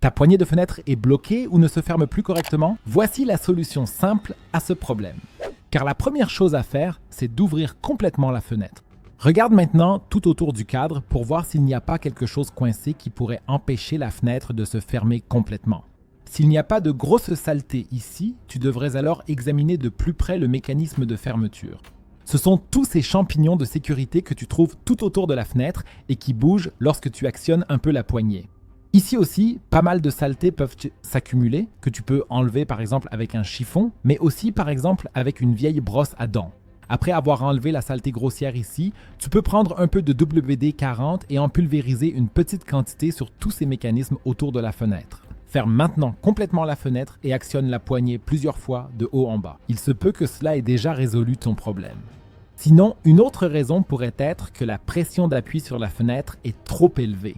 Ta poignée de fenêtre est bloquée ou ne se ferme plus correctement? Voici la solution simple à ce problème. Car la première chose à faire, c'est d'ouvrir complètement la fenêtre. Regarde maintenant tout autour du cadre pour voir s'il n'y a pas quelque chose coincé qui pourrait empêcher la fenêtre de se fermer complètement. S'il n'y a pas de grosse saleté ici, tu devrais alors examiner de plus près le mécanisme de fermeture. Ce sont tous ces champignons de sécurité que tu trouves tout autour de la fenêtre et qui bougent lorsque tu actionnes un peu la poignée. Ici aussi, pas mal de saletés peuvent s'accumuler, que tu peux enlever par exemple avec un chiffon, mais aussi par exemple avec une vieille brosse à dents. Après avoir enlevé la saleté grossière ici, tu peux prendre un peu de WD-40 et en pulvériser une petite quantité sur tous ces mécanismes autour de la fenêtre. Ferme maintenant complètement la fenêtre et actionne la poignée plusieurs fois de haut en bas. Il se peut que cela ait déjà résolu ton problème. Sinon, une autre raison pourrait être que la pression d'appui sur la fenêtre est trop élevée.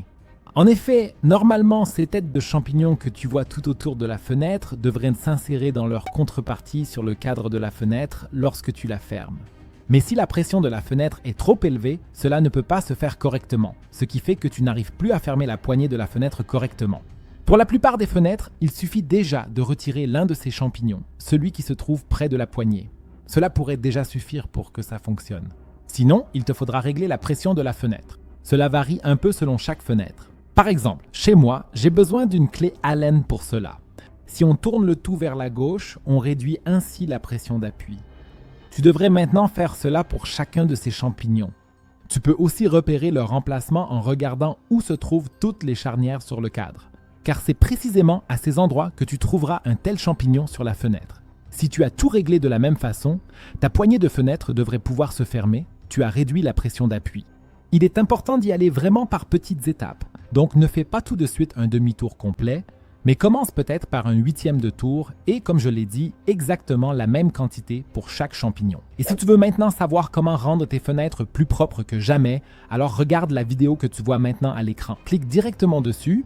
En effet, normalement, ces têtes de champignons que tu vois tout autour de la fenêtre devraient s'insérer dans leur contrepartie sur le cadre de la fenêtre lorsque tu la fermes. Mais si la pression de la fenêtre est trop élevée, cela ne peut pas se faire correctement, ce qui fait que tu n'arrives plus à fermer la poignée de la fenêtre correctement. Pour la plupart des fenêtres, il suffit déjà de retirer l'un de ces champignons, celui qui se trouve près de la poignée. Cela pourrait déjà suffire pour que ça fonctionne. Sinon, il te faudra régler la pression de la fenêtre. Cela varie un peu selon chaque fenêtre. Par exemple, chez moi, j'ai besoin d'une clé Allen pour cela. Si on tourne le tout vers la gauche, on réduit ainsi la pression d'appui. Tu devrais maintenant faire cela pour chacun de ces champignons. Tu peux aussi repérer leur emplacement en regardant où se trouvent toutes les charnières sur le cadre, car c'est précisément à ces endroits que tu trouveras un tel champignon sur la fenêtre. Si tu as tout réglé de la même façon, ta poignée de fenêtre devrait pouvoir se fermer, tu as réduit la pression d'appui. Il est important d'y aller vraiment par petites étapes, donc ne fais pas tout de suite un demi-tour complet, mais commence peut-être par un 1/8 de tour et, comme je l'ai dit, exactement la même quantité pour chaque champignon. Et si tu veux maintenant savoir comment rendre tes fenêtres plus propres que jamais, alors regarde la vidéo que tu vois maintenant à l'écran. Clique directement dessus